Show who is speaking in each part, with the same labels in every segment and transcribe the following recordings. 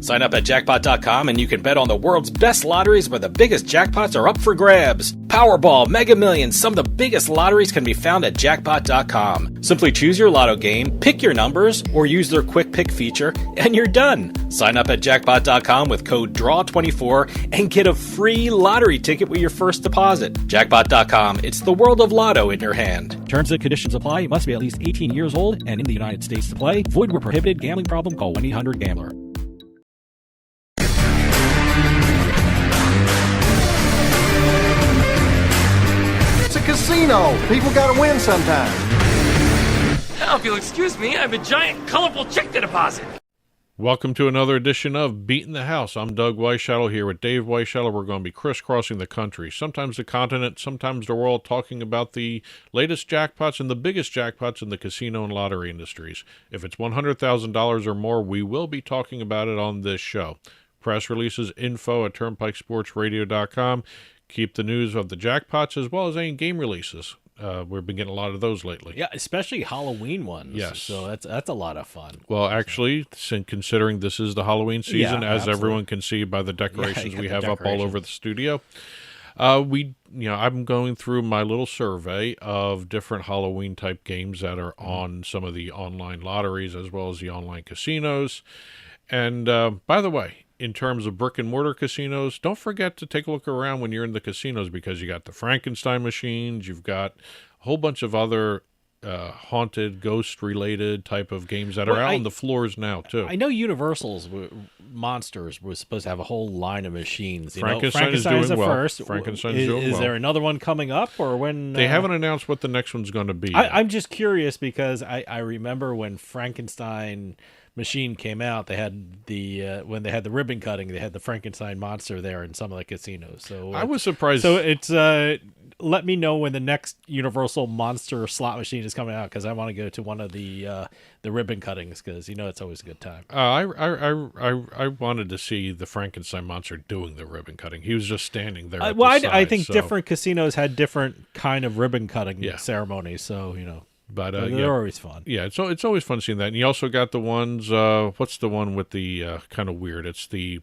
Speaker 1: Sign up at jackpot.com and you can bet on the world's best lotteries where the biggest jackpots are up for grabs. Powerball, Mega Millions, some of the biggest lotteries can be found at jackpot.com. Simply choose your lotto game, pick your numbers, or use their quick pick feature, and you're done. Sign up at jackpot.com with code DRAW24 and get a free lottery ticket with your first deposit. Jackpot.com, it's the world of lotto in your hand.
Speaker 2: Terms and conditions apply. You must be at least 18 years old and in the United States to play. Void where prohibited. Gambling problem? Call 1-800-GAMBLER.
Speaker 3: It's a casino. People gotta win sometime.
Speaker 4: Now, if you'll excuse me, I have a giant, colorful check to deposit.
Speaker 5: Welcome to another edition of Beatin the House. I'm Doug Weischadle here with Dave Weischadle. We're going to be crisscrossing the country, sometimes the continent, sometimes the world, talking about the latest jackpots and the biggest jackpots in the casino and lottery industries. If it's $100,000 or more, we will be talking about it on this show. Press releases, info at turnpikesportsradio.com. Keep the news of the jackpots as well as any game releases. We've been getting a lot of those lately.
Speaker 6: Yeah, especially Halloween ones.
Speaker 5: Yes.
Speaker 6: So that's a lot of fun.
Speaker 5: Well, actually, considering this is the Halloween season,
Speaker 6: Yeah,
Speaker 5: as
Speaker 6: absolutely.
Speaker 5: everyone can see by the decorations we have up all over the studio, I'm going through my little survey of different Halloween type games that are on some of the online lotteries as well as the online casinos. And by the way, in terms of brick and mortar casinos, don't forget to take a look around when you're in the casinos, because you got the Frankenstein machines, you've got a whole bunch of other haunted, ghost-related type of games that are out on the floors now, too.
Speaker 6: I know Universal's Monsters was supposed to have a whole line of machines.
Speaker 5: Frankenstein is doing
Speaker 6: the
Speaker 5: well.
Speaker 6: first.
Speaker 5: Frankenstein is doing well.
Speaker 6: Is there another one coming up, or when?
Speaker 5: They haven't announced what the next one's going to be.
Speaker 6: I'm just curious because I remember when Frankenstein machine came out, they had the when they had the ribbon cutting, they had the Frankenstein monster there in some of the casinos. So
Speaker 5: I was surprised.
Speaker 6: So it's let me know when the next Universal Monster slot machine is coming out, because I want to go to one of the ribbon cuttings, because it's always a good time.
Speaker 5: I wanted to see the Frankenstein monster doing the ribbon cutting. He was just standing there.
Speaker 6: I think different casinos had different kind of ribbon cutting ceremonies. So
Speaker 5: But
Speaker 6: they're always fun.
Speaker 5: Yeah, it's always fun seeing that. And you also got the ones. What's the one with the kind of weird? It's the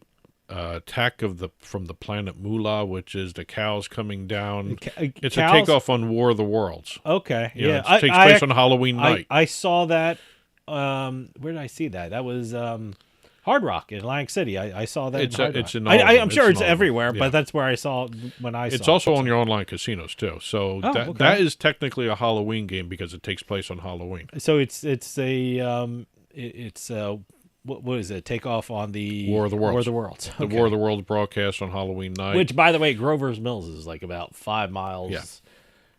Speaker 5: attack from the planet Moolah, which is the cows coming down. It's a takeoff on War of the Worlds.
Speaker 6: Okay,
Speaker 5: It takes place on Halloween night.
Speaker 6: I saw that. Where did I see that? That was Hard Rock in Atlantic City. I saw that.
Speaker 5: It's in.
Speaker 6: I'm sure it's everywhere, but that's where I saw it when I saw it.
Speaker 5: It's also on your online casinos too. So that is technically a Halloween game because it takes place on Halloween.
Speaker 6: So it's what is it? Take off on the
Speaker 5: War of the Worlds.
Speaker 6: War of the Worlds.
Speaker 5: The War of the Worlds broadcast on Halloween night.
Speaker 6: Which, by the way, Grover's Mills is like about 5 miles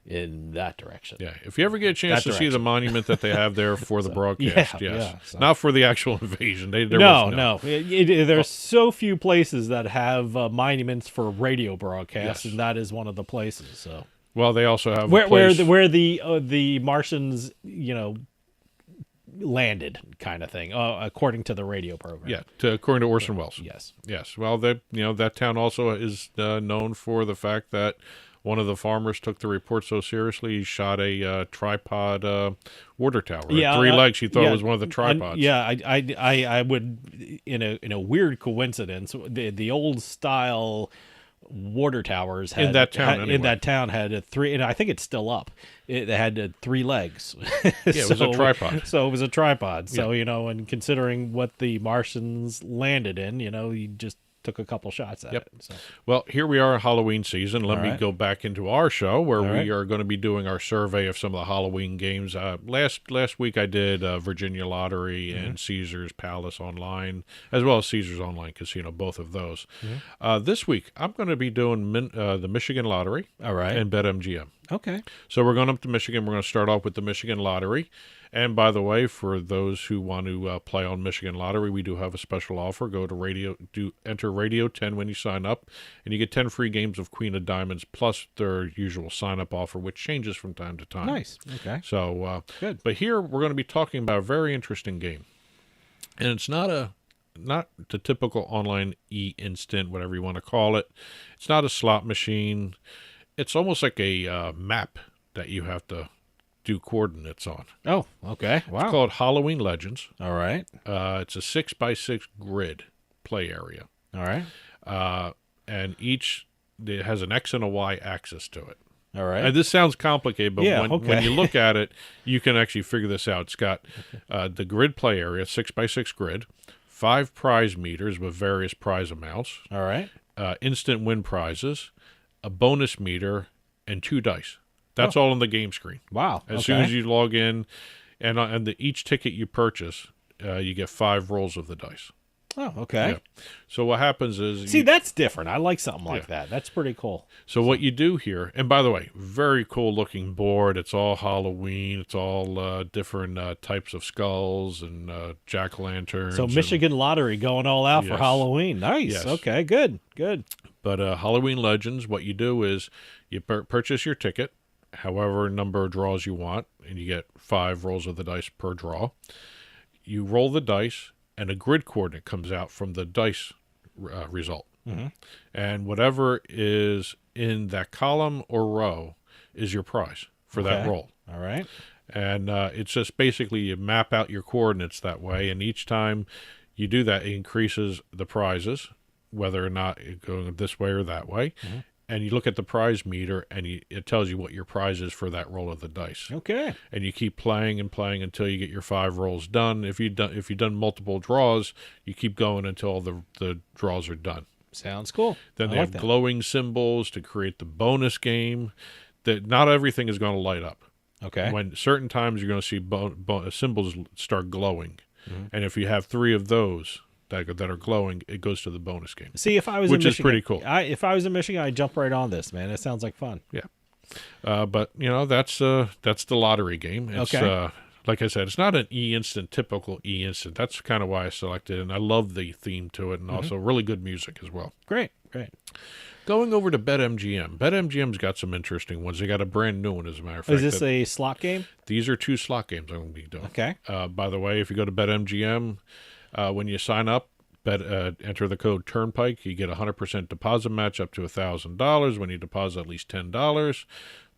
Speaker 6: in that direction.
Speaker 5: Yeah, if you ever get a chance to see the monument that they have there for the broadcast, not for the actual invasion.
Speaker 6: No. There's so few places that have monuments for radio broadcasts, and that is one of the places. So,
Speaker 5: well, they also have
Speaker 6: where the Martians, landed, kind of thing, according to the radio program.
Speaker 5: Yeah, according to Orson Welles.
Speaker 6: Yes.
Speaker 5: Well, that town also is known for the fact that one of the farmers took the report so seriously, he shot a tripod water tower.
Speaker 6: Yeah,
Speaker 5: 3 legs. He thought it was one of the tripods.
Speaker 6: I would, in a weird coincidence, the old style water towers in that town had a 3, and I think it's still up. They had 3 legs.
Speaker 5: It was a tripod.
Speaker 6: So it was a tripod. So and considering what the Martians landed in, you just took a couple shots at it. So.
Speaker 5: Well, here we are in Halloween season. Let me go back into our show where we are going to be doing our survey of some of the Halloween games. Last week I did Virginia Lottery and Caesars Palace Online, as well as Caesars Online Casino, both of those. This week I'm going to be doing the Michigan Lottery and BetMGM.
Speaker 6: Okay.
Speaker 5: So we're going up to Michigan. We're going to start off with the Michigan Lottery. And by the way, for those who want to play on Michigan Lottery, we do have a special offer. Enter Radio 10 when you sign up, and you get 10 free games of Queen of Diamonds plus their usual sign-up offer, which changes from time to time.
Speaker 6: Nice. Okay.
Speaker 5: So
Speaker 6: good.
Speaker 5: But here we're going to be talking about a very interesting game, and it's not the typical online e-instant, whatever you want to call it. It's not a slot machine. It's almost like a map that you have to do coordinates on.
Speaker 6: Oh, okay. Wow.
Speaker 5: It's called Halloween Legends.
Speaker 6: All right.
Speaker 5: It's a 6x6 grid. play area.
Speaker 6: All right.
Speaker 5: And each it has an X and a Y axis to it.
Speaker 6: All right.
Speaker 5: And this sounds complicated, but
Speaker 6: Yeah,
Speaker 5: when you look at it, you can actually figure this out. It's got the grid play area, 6x6 grid, 5 prize meters with various prize amounts.
Speaker 6: All right.
Speaker 5: Instant win prizes, a bonus meter, and 2 dice. That's all on the game screen.
Speaker 6: Wow.
Speaker 5: As soon as you log in, and each ticket you purchase, you get 5 rolls of the dice.
Speaker 6: Oh, okay.
Speaker 5: Yeah. So what happens is...
Speaker 6: See, that's different. I like something like that. That's pretty cool.
Speaker 5: So what you do here, and by the way, very cool looking board. It's all Halloween. It's all different types of skulls and jack-o'-lanterns.
Speaker 6: So Michigan Lottery going all out for Halloween. Nice.
Speaker 5: Yes.
Speaker 6: Okay, good.
Speaker 5: But Halloween Legends, what you do is you purchase your ticket, however number of draws you want, and you get 5 rolls of the dice per draw. You roll the dice, and a grid coordinate comes out from the dice result. Mm-hmm. And whatever is in that column or row is your prize for that roll.
Speaker 6: All right.
Speaker 5: And it's just basically you map out your coordinates that way, and each time you do that, it increases the prizes, whether or not it's going this way or that way. Mm-hmm. And you look at the prize meter, and it tells you what your prize is for that roll of the dice.
Speaker 6: Okay.
Speaker 5: And you keep playing and playing until you get your 5 rolls done. If you've done multiple draws, you keep going until the draws are done.
Speaker 6: Sounds cool.
Speaker 5: Then they have glowing symbols to create the bonus game. That not everything is going to light up.
Speaker 6: Okay.
Speaker 5: When certain times you're going to see symbols start glowing, and if you have 3 of those that are glowing, it goes to the bonus game.
Speaker 6: See, if I was
Speaker 5: which
Speaker 6: in
Speaker 5: is
Speaker 6: Michigan,
Speaker 5: pretty cool.
Speaker 6: If I was in Michigan, I'd jump right on this, man. It sounds like fun.
Speaker 5: Yeah, but that's the lottery game. It's,
Speaker 6: okay.
Speaker 5: Like I said, it's not an e-instant, typical e-instant. That's kind of why I selected it, and I love the theme to it, and also really good music as well.
Speaker 6: Great.
Speaker 5: Going over to BetMGM. BetMGM's got some interesting ones. They got a brand new one, as a matter of fact.
Speaker 6: Is this a slot game?
Speaker 5: These are 2 slot games I'm going to be doing.
Speaker 6: Okay.
Speaker 5: By the way, if you go to BetMGM, when you sign up, enter the code Turnpike, you get a 100% deposit match up to $1,000 when you deposit at least $10.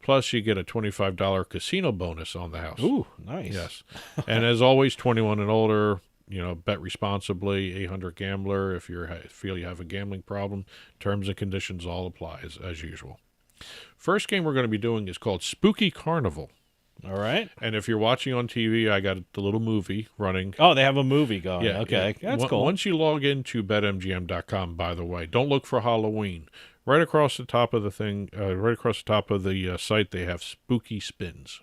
Speaker 5: Plus, you get a $25 casino bonus on the house.
Speaker 6: Ooh, nice.
Speaker 5: Yes. And as always, 21 and older, bet responsibly, 800 Gambler. If you feel you have a gambling problem, terms and conditions all apply as usual. First game we're going to be doing is called Spooky Carnival.
Speaker 6: All right.
Speaker 5: And if you're watching on TV, I got the little movie running.
Speaker 6: Oh, they have a movie going.
Speaker 5: Yeah,
Speaker 6: okay.
Speaker 5: Yeah.
Speaker 6: That's cool.
Speaker 5: Once you log into BetMGM.com, by the way, don't look for Halloween. Right across the top of the thing, right across the top of the site, they have Spooky Spins,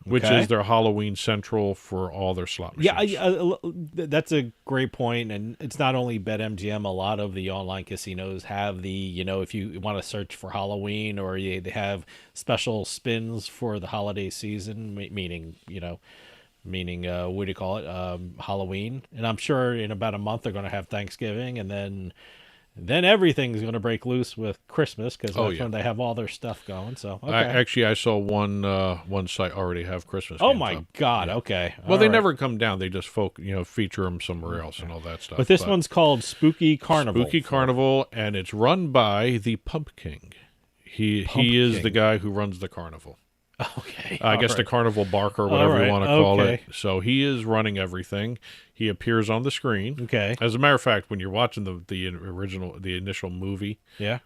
Speaker 5: which is their Halloween central for all their slot machines.
Speaker 6: Yeah, that's a great point. And it's not only BetMGM. A lot of the online casinos have the, if you want to search for Halloween, or they have special spins for the holiday season, meaning, what do you call it? Halloween. And I'm sure in about a month they're going to have Thanksgiving, and then everything's going to break loose with Christmas, because that's when they have all their stuff going. So
Speaker 5: I saw one site already have Christmas.
Speaker 6: Oh my
Speaker 5: up.
Speaker 6: God!
Speaker 5: Yeah.
Speaker 6: Okay.
Speaker 5: Well, they never come down. They just feature them somewhere else and all that stuff.
Speaker 6: But this one's called Spooky Carnival.
Speaker 5: Spooky Carnival, and it's run by the Pump King. He is the guy who runs the carnival.
Speaker 6: Okay.
Speaker 5: I guess the carnival barker, whatever you want to call it. So he is running everything. He appears on the screen.
Speaker 6: Okay.
Speaker 5: As a matter of fact, when you're watching the initial movie,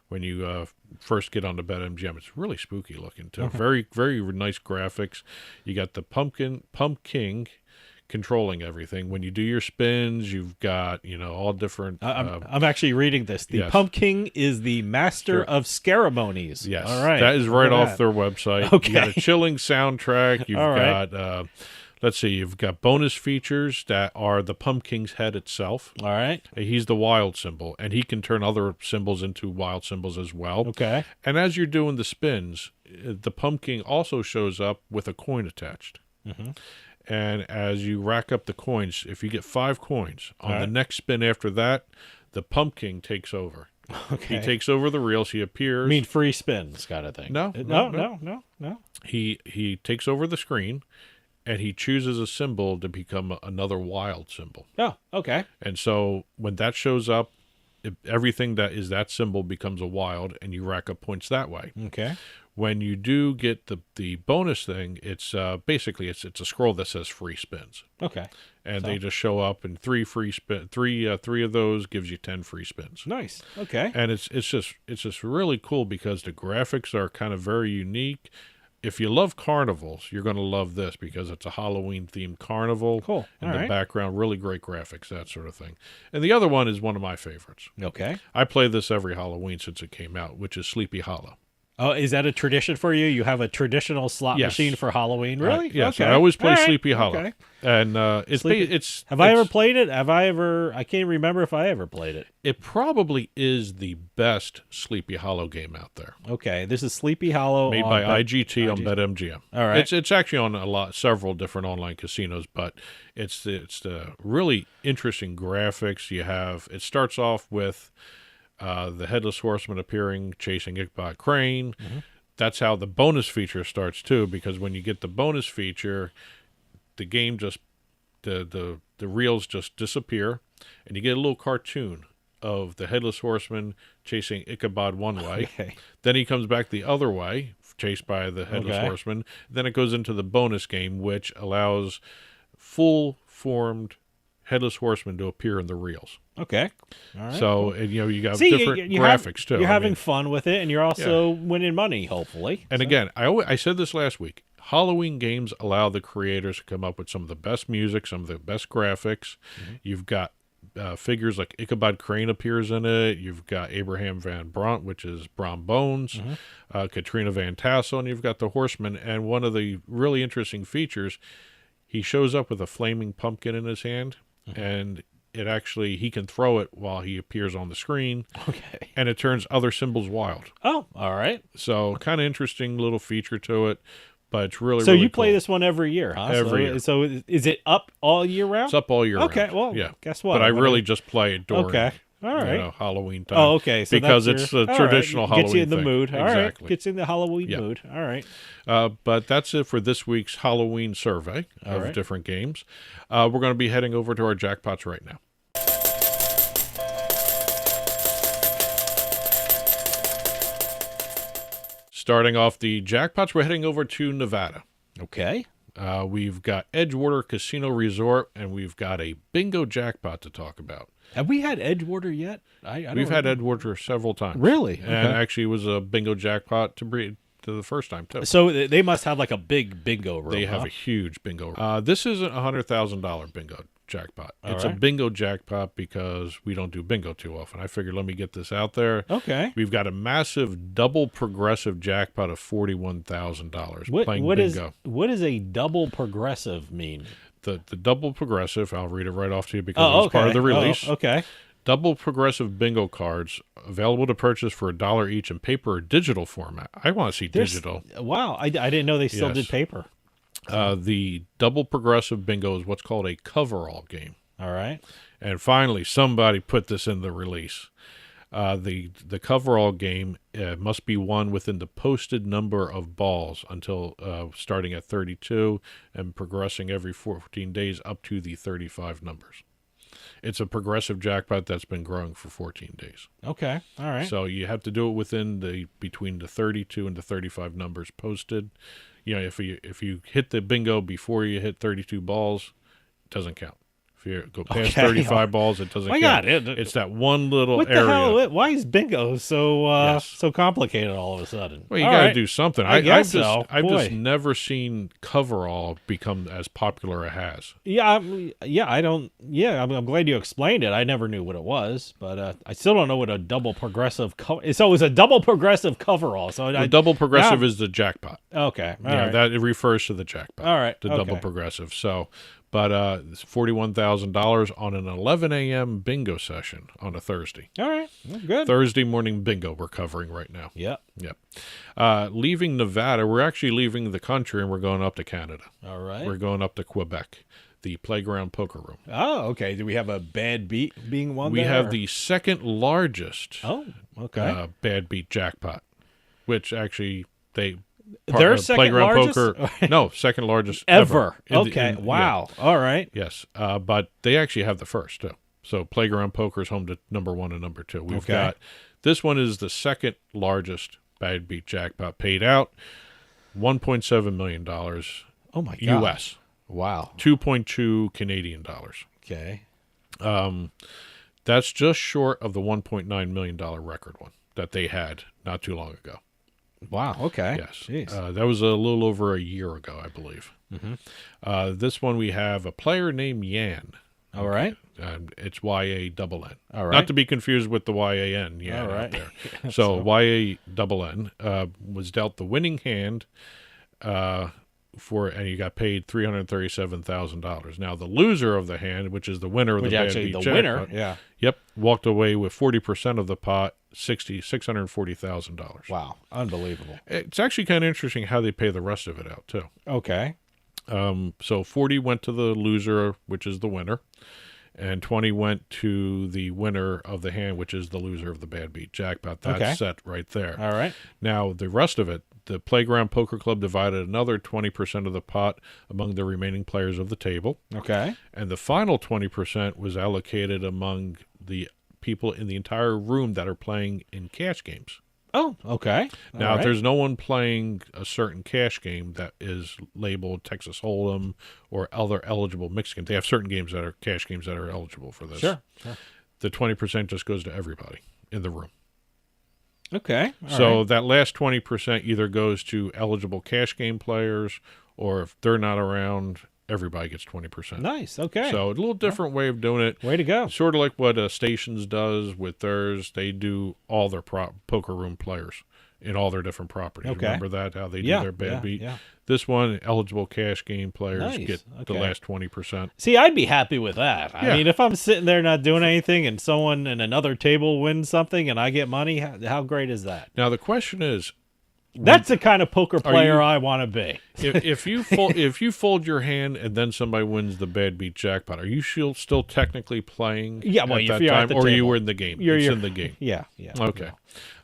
Speaker 5: when you first get on the BetMGM, it's really spooky looking too. Very, very nice graphics. You got the Pump King controlling everything. When you do your spins, you've got all different.
Speaker 6: I'm actually reading this. The Pump King is the master of ceremonies.
Speaker 5: Yes,
Speaker 6: all right.
Speaker 5: That is right off their website.
Speaker 6: Okay,
Speaker 5: you got a chilling soundtrack. You've got. Let's see. You've got bonus features that are the Pump King's head itself.
Speaker 6: All right.
Speaker 5: He's the wild symbol, and he can turn other symbols into wild symbols as well.
Speaker 6: Okay.
Speaker 5: And as you're doing the spins, the Pump King also shows up with a coin attached. Mm-hmm. And as you rack up the coins, if you get 5 coins, on the next spin after that, the Pump King takes over.
Speaker 6: Okay.
Speaker 5: He takes over the reels. He appears.
Speaker 6: I mean, free spins kind of thing.
Speaker 5: No. He takes over the screen, and he chooses a symbol to become another wild symbol.
Speaker 6: Oh, okay.
Speaker 5: And so when that shows up, everything that is that symbol becomes a wild, and you rack up points that way.
Speaker 6: Okay.
Speaker 5: When you do get the bonus thing, it's basically it's a scroll that says free spins.
Speaker 6: Okay.
Speaker 5: And they just show up, and three of those gives you 10 free spins.
Speaker 6: Nice. Okay.
Speaker 5: And it's just really cool because the graphics are kind of very unique. If you love carnivals, you're going to love this because it's a Halloween-themed carnival.
Speaker 6: Cool.
Speaker 5: And the background, really great graphics, that sort of thing. And the other one is one of my favorites.
Speaker 6: Okay.
Speaker 5: I play this every Halloween since it came out, which is Sleepy Hollow.
Speaker 6: Oh, is that a tradition for you? You have a traditional slot machine for Halloween? Really?
Speaker 5: Yes.
Speaker 6: Okay.
Speaker 5: I always play Sleepy Hollow.
Speaker 6: Okay.
Speaker 5: And
Speaker 6: Have I ever played it? I can't remember if I ever played it.
Speaker 5: It probably is the best Sleepy Hollow game out there.
Speaker 6: Okay. This is Sleepy Hollow.
Speaker 5: Made by IGT on BetMGM.
Speaker 6: All right.
Speaker 5: It's actually on several different online casinos, but it's the really interesting graphics you have. It starts off with the Headless Horseman appearing, chasing Ichabod Crane. Mm-hmm. That's how the bonus feature starts, too, because when you get the bonus feature, the game the reels just disappear, and you get a little cartoon of the Headless Horseman chasing Ichabod one way.
Speaker 6: Okay.
Speaker 5: Then he comes back the other way, chased by the Headless Horseman. Then it goes into the bonus game, which allows full-formed Headless Horseman to appear in the reels.
Speaker 6: Okay. All right.
Speaker 5: So, you got different graphics, too.
Speaker 6: You're having fun with it, and you're also winning money, hopefully.
Speaker 5: And again, I said this last week, Halloween games allow the creators to come up with some of the best music, some of the best graphics. Mm-hmm. You've got figures like Ichabod Crane appears in it. You've got Abraham Van Brunt, which is Brom Bones, Katrina Van Tassel, and you've got the Horseman. And one of the really interesting features, he shows up with a flaming pumpkin in his hand, and he can throw it while he appears on the screen.
Speaker 6: Okay.
Speaker 5: And it turns other symbols wild.
Speaker 6: Oh, all right.
Speaker 5: So kind of interesting little feature to it, but it's really,
Speaker 6: so
Speaker 5: really
Speaker 6: you play
Speaker 5: cool.
Speaker 6: this one every year, huh?
Speaker 5: Every year.
Speaker 6: So is it up all year round?
Speaker 5: It's up all year round.
Speaker 6: Okay, well,
Speaker 5: yeah.
Speaker 6: Guess what?
Speaker 5: But I really just play it during
Speaker 6: all right.
Speaker 5: Halloween time.
Speaker 6: Oh, okay. So
Speaker 5: because it's a traditional Halloween
Speaker 6: Gets you in the
Speaker 5: thing.
Speaker 6: mood. All
Speaker 5: exactly.
Speaker 6: right. Gets in the Halloween mood. All right.
Speaker 5: But that's it for this week's Halloween survey of different games. We're going to be heading over to our jackpots right now. Starting off the jackpots, we're heading over to Nevada.
Speaker 6: Okay.
Speaker 5: We've got Edgewater Casino Resort, and we've got a bingo jackpot to talk about.
Speaker 6: Have we had Edgewater yet?
Speaker 5: We've had Edgewater several times.
Speaker 6: Really? Okay.
Speaker 5: And actually it was a bingo jackpot to the first time, too.
Speaker 6: So they must have like a big bingo room.
Speaker 5: They have a huge bingo room. This isn't a $100,000 bingo jackpot. It's a bingo jackpot because we don't do bingo too often. I figured let me get this out there.
Speaker 6: Okay.
Speaker 5: We've got a massive double progressive jackpot of $41,000 playing bingo.
Speaker 6: What does a double progressive mean?
Speaker 5: The double progressive, I'll read it right off to you because it's part of the release.
Speaker 6: Okay.
Speaker 5: Double progressive bingo cards available to purchase for $1 each in paper or digital format. I want to see digital.
Speaker 6: Wow. I didn't know they still did paper.
Speaker 5: The double progressive bingo is what's called a coverall game.
Speaker 6: All right.
Speaker 5: And finally, somebody put this in the release. The coverall game must be won within the posted number of balls until starting at 32 and progressing every 14 days up to the 35 numbers. It's a progressive jackpot that's been growing for 14 days.
Speaker 6: Okay. All right.
Speaker 5: So you have to do it within between the 32 and the 35 numbers posted. If you hit the bingo before you hit 32 balls, it doesn't count. If you go past 35 balls, it doesn't count. It's that one little area.
Speaker 6: What the hell? Why is bingo so complicated all of a sudden?
Speaker 5: Well, you got to do something. I've just
Speaker 6: never
Speaker 5: seen coverall become as popular as it has.
Speaker 6: I'm glad you explained it. I never knew what it was, but I still don't know what a double progressive. So it was a double progressive coverall. So
Speaker 5: double progressive is the jackpot.
Speaker 6: Okay,
Speaker 5: that it refers to the jackpot.
Speaker 6: All right,
Speaker 5: double progressive. So. But it's $41,000 on an 11 a.m. bingo session on a Thursday.
Speaker 6: All right. Well, good.
Speaker 5: Thursday morning bingo we're covering right now.
Speaker 6: Yep.
Speaker 5: Leaving Nevada, we're actually leaving the country and we're going up to Canada.
Speaker 6: All right.
Speaker 5: We're going up to Quebec, the Playground Poker Room.
Speaker 6: Oh, okay. Do we have a bad beat being won
Speaker 5: there? We have
Speaker 6: or?
Speaker 5: The second largest
Speaker 6: bad
Speaker 5: beat jackpot, which actually
Speaker 6: their second
Speaker 5: Playground
Speaker 6: largest?
Speaker 5: Poker. No, second largest
Speaker 6: ever. Okay. Wow.
Speaker 5: Yeah.
Speaker 6: All right.
Speaker 5: Yes. But they actually have the first, too. So Playground Poker is home to number 1 and number 2. We've got this one is the second largest bad beat jackpot paid out, $1.7 million.
Speaker 6: Oh, my God.
Speaker 5: U.S.
Speaker 6: Wow.
Speaker 5: 2.2 Canadian dollars.
Speaker 6: Okay.
Speaker 5: That's just short of the $1.9 million record one that they had not too long ago.
Speaker 6: Wow. Okay.
Speaker 5: Yes. That was a little over a year ago, I believe. Mm-hmm. This one we have a player named Yan.
Speaker 6: All right.
Speaker 5: It's Y-A-N-N.
Speaker 6: All right.
Speaker 5: Not to be confused with the Y-A-N. Yeah.
Speaker 6: All right.
Speaker 5: There. So Y-A-N-N was dealt the winning hand and you got paid $337,000. Now the loser of the hand, which is the winner of the bad beat jackpot,
Speaker 6: yeah.
Speaker 5: walked away with 40% of the pot, $640,000.
Speaker 6: Wow, unbelievable.
Speaker 5: It's actually kind of interesting how they pay the rest of it out too.
Speaker 6: Okay.
Speaker 5: So 40 went to the loser, which is the winner, and 20 went to the winner of the hand, which is the loser of the bad beat jackpot. That's set right there.
Speaker 6: All right.
Speaker 5: Now the rest of it, the Playground Poker Club divided another 20% of the pot among the remaining players of the table.
Speaker 6: Okay.
Speaker 5: And the final 20% was allocated among the people in the entire room that are playing in cash games.
Speaker 6: Oh, okay.
Speaker 5: Now, there's no one playing a certain cash game that is labeled Texas Hold'em or other eligible mixed games. They have certain games that are cash games that are eligible for this.
Speaker 6: Sure.
Speaker 5: The 20% just goes to everybody in the room.
Speaker 6: Okay.
Speaker 5: So that last 20% either goes to eligible cash game players, or if they're not around, everybody gets 20%.
Speaker 6: Nice. Okay.
Speaker 5: So a little different way of doing it.
Speaker 6: Way to go.
Speaker 5: Sort of like what Stations does with theirs. They do all their poker room players in all their different properties.
Speaker 6: Okay.
Speaker 5: Remember that, how they do their bad beat?
Speaker 6: Yeah.
Speaker 5: This one, eligible cash game players get the last 20%.
Speaker 6: See, I'd be happy with that. I mean, if I'm sitting there not doing anything and someone in another table wins something and I get money, how great is that?
Speaker 5: Now, the question is,
Speaker 6: that's the kind of poker player I want to be.
Speaker 5: if you fold your hand and then somebody wins the bad beat jackpot, are you still technically playing?
Speaker 6: Yeah, well,
Speaker 5: at that
Speaker 6: you're
Speaker 5: time,
Speaker 6: at the
Speaker 5: or
Speaker 6: table.
Speaker 5: you were in the game. You're in the game.
Speaker 6: Yeah.
Speaker 5: Okay.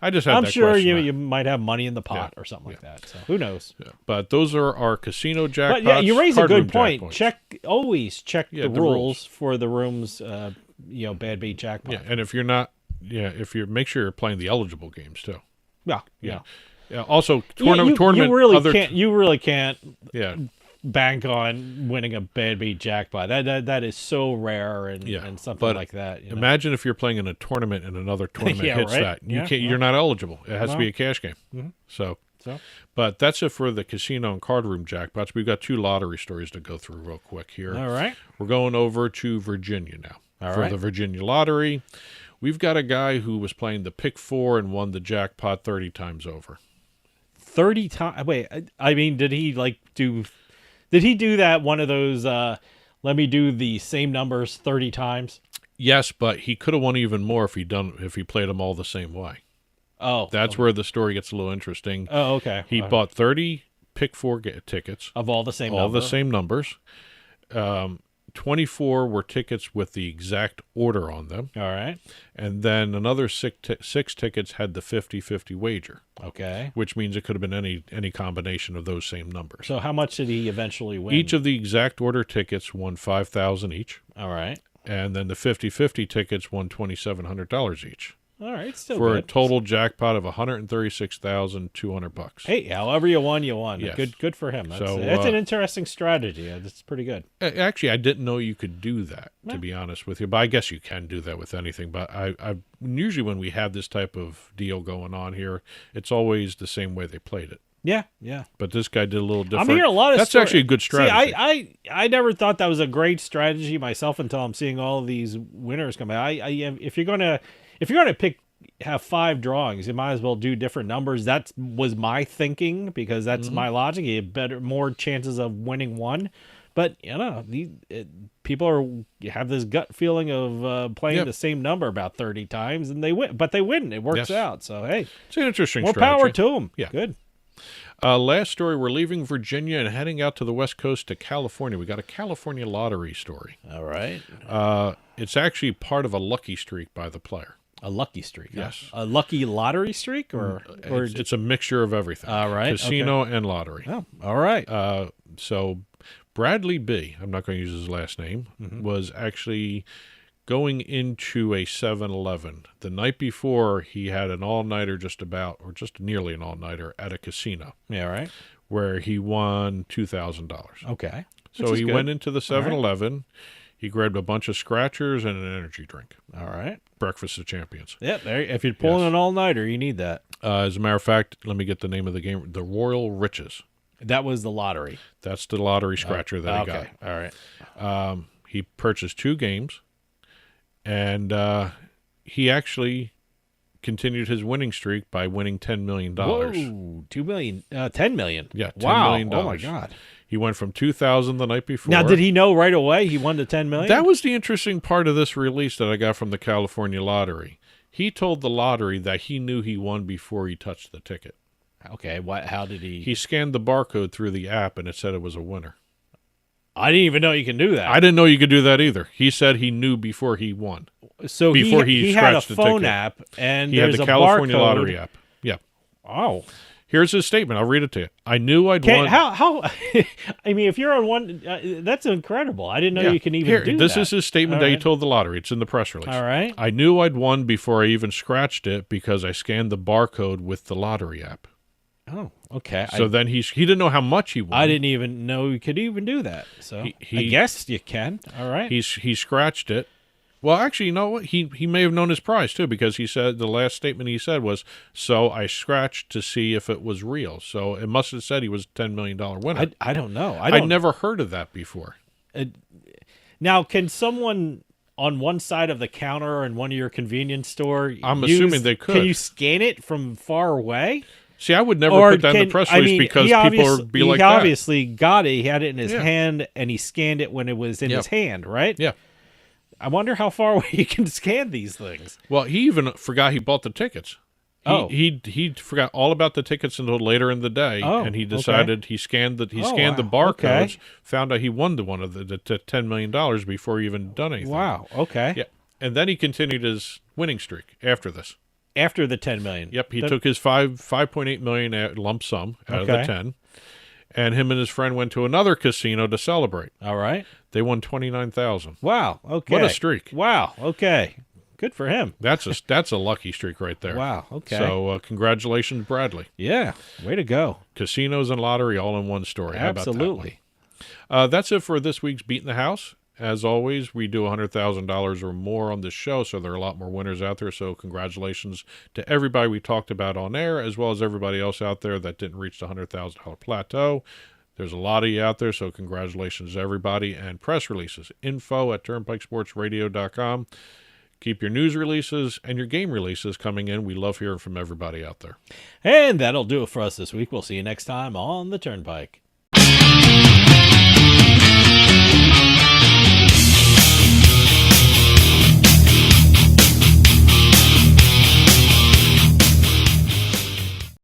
Speaker 5: I just had.
Speaker 6: I'm
Speaker 5: that
Speaker 6: sure
Speaker 5: question
Speaker 6: you might have money in the pot or something like that. So who knows?
Speaker 5: Yeah. But those are our casino jackpots.
Speaker 6: But yeah, you raise a good point.
Speaker 5: Jackpots.
Speaker 6: Always check the rules for the room's bad beat jackpot.
Speaker 5: Yeah, and if you're not, make sure you're playing the eligible games too.
Speaker 6: Yeah.
Speaker 5: Yeah. Also,
Speaker 6: tournament. You really can't.
Speaker 5: Yeah.
Speaker 6: Bank on winning a bad beat jackpot. That is so rare and something like that.
Speaker 5: Imagine if you're playing in a tournament and another tournament hits that. You're not eligible. It has to be a cash game. Mm-hmm. So, but that's it for the casino and card room jackpots. We've got 2 lottery stories to go through real quick here.
Speaker 6: All right.
Speaker 5: We're going over to Virginia now. For the Virginia lottery, we've got a guy who was playing the pick 4 and won the jackpot 30 times over.
Speaker 6: 30 times? Wait, I mean, did he do that one of those, let me do the same numbers 30 times?
Speaker 5: Yes, but he could have won even more if he played them all the same way.
Speaker 6: Oh.
Speaker 5: That's where the story gets a little interesting.
Speaker 6: Oh, okay.
Speaker 5: He bought 30 pick 4 tickets.
Speaker 6: Of all the same
Speaker 5: numbers. All the same numbers. 24 were tickets with the exact order on them.
Speaker 6: All right.
Speaker 5: And then another 6 tickets had the 50-50 wager.
Speaker 6: Okay.
Speaker 5: Which means it could have been any combination of those same numbers.
Speaker 6: So how much did he eventually win?
Speaker 5: Each of the exact order tickets won $5,000 each.
Speaker 6: All right.
Speaker 5: And then the 50-50 tickets won $2,700 each.
Speaker 6: All right, still
Speaker 5: for
Speaker 6: good.
Speaker 5: A total jackpot of $136,200.
Speaker 6: Hey, however you won, you won.
Speaker 5: Yes.
Speaker 6: Good for him. That's an interesting strategy. That's pretty good.
Speaker 5: Actually, I didn't know you could do that, to be honest with you. But I guess you can do that with anything. But I usually when we have this type of deal going on here, it's always the same way they played it.
Speaker 6: Yeah.
Speaker 5: But this guy did a little different.
Speaker 6: I'm hearing a lot of.
Speaker 5: That's actually a good strategy.
Speaker 6: See, I never thought that was a great strategy myself until I'm seeing all of these winners come out. If you're gonna have 5 drawings, you might as well do different numbers. That was my thinking because that's my logic. You have more chances of winning one. But people have this gut feeling of playing the same number about 30 times, and they win. But they win. It works out. So hey,
Speaker 5: it's an interesting.
Speaker 6: More
Speaker 5: strategy.
Speaker 6: power to them.
Speaker 5: Yeah,
Speaker 6: good.
Speaker 5: Last story, we're leaving Virginia and heading out to the West Coast to California. We got a California lottery story.
Speaker 6: All right.
Speaker 5: It's actually part of a lucky streak by the player.
Speaker 6: A lucky streak.
Speaker 5: Yes.
Speaker 6: A lucky lottery streak, or
Speaker 5: it's a mixture of everything.
Speaker 6: All right.
Speaker 5: Casino and lottery.
Speaker 6: Oh, all right.
Speaker 5: So Bradley B, I'm not going to use his last name, was actually going into a 7-Eleven. The night before, he had an all-nighter just nearly an all-nighter at a casino.
Speaker 6: Yeah, right.
Speaker 5: Where he won $2,000.
Speaker 6: Okay.
Speaker 5: So he went into the 7-Eleven. He grabbed a bunch of scratchers and an energy drink.
Speaker 6: All right.
Speaker 5: Breakfast of Champions.
Speaker 6: Yeah, if you're pulling an all-nighter, you need that.
Speaker 5: As a matter of fact, let me get the name of the game. The Royal Riches.
Speaker 6: That was the lottery.
Speaker 5: That's the lottery scratcher that he got.
Speaker 6: All right.
Speaker 5: He purchased 2 games, and he actually continued his winning streak by winning $10 million.
Speaker 6: Whoa, $2 million, $10 million.
Speaker 5: Yeah, $10 million.
Speaker 6: Oh my God.
Speaker 5: He went from 2,000 the night before.
Speaker 6: Now, did he know right away he won the $10 million?
Speaker 5: That was the interesting part of this release that I got from the California Lottery. He told the lottery that he knew he won before he touched the ticket.
Speaker 6: Okay, how did he?
Speaker 5: He scanned the barcode through the app, and it said it was a winner.
Speaker 6: I didn't even know you can do that.
Speaker 5: I didn't know you could do that either. He said he knew before he won.
Speaker 6: So
Speaker 5: before
Speaker 6: he
Speaker 5: scratched
Speaker 6: had a phone app, and
Speaker 5: he had the California Lottery app. Yeah.
Speaker 6: Oh.
Speaker 5: Here's his statement. I'll read it to you. I knew I'd won.
Speaker 6: How? I mean, if you're on one, that's incredible. I didn't know you can even do that.
Speaker 5: This is his statement that he told the lottery. It's in the press release.
Speaker 6: All right.
Speaker 5: I knew I'd won before I even scratched it because I scanned the barcode with the lottery app.
Speaker 6: Oh, okay.
Speaker 5: So then he didn't know how much he won.
Speaker 6: I didn't even know you could even do that. So I guess you can. All right.
Speaker 5: He scratched it. Well, actually, you know what? He may have known his prize, too, because he said the last statement he said was, so I scratched to see if it was real. So it must have said he was a $10 million winner.
Speaker 6: I don't know.
Speaker 5: I'd never heard of that before.
Speaker 6: Now, can someone on one side of the counter in one of your convenience store
Speaker 5: assuming they could.
Speaker 6: Can you scan it from far away?
Speaker 5: See, I would never put that in the press release because people would be like that.
Speaker 6: He obviously got it. He had it in his hand, and he scanned it when it was in his hand, right?
Speaker 5: Yeah.
Speaker 6: I wonder how far away you can scan these things.
Speaker 5: Well, he even forgot he bought the tickets. He forgot all about the tickets until later in the day, and he decided he scanned the barcodes, found out he won one of the $10 million before he even done anything.
Speaker 6: Wow. Okay.
Speaker 5: Yeah, and then he continued his winning streak after this.
Speaker 6: After the $10 million.
Speaker 5: Yep, he took his $5.8 million lump sum out of the 10, and him and his friend went to another casino to celebrate.
Speaker 6: All right.
Speaker 5: They won $29,000.
Speaker 6: Wow. Okay.
Speaker 5: What a streak!
Speaker 6: Wow. Okay. Good for him.
Speaker 5: That's a lucky streak right there.
Speaker 6: Wow. Okay.
Speaker 5: So congratulations, Bradley.
Speaker 6: Yeah. Way to go.
Speaker 5: Casinos and lottery all in one story.
Speaker 6: Absolutely.
Speaker 5: How about that? That's it for this week's Beatin' the House. As always, we do $100,000 or more on this show, so there are a lot more winners out there. So congratulations to everybody we talked about on air, as well as everybody else out there that didn't reach the $100,000 plateau. There's a lot of you out there, so congratulations to everybody. And press releases, info@turnpikesportsradio.com. Keep your news releases and your game releases coming in. We love hearing from everybody out there.
Speaker 6: And that'll do it for us this week. We'll see you next time on the Turnpike.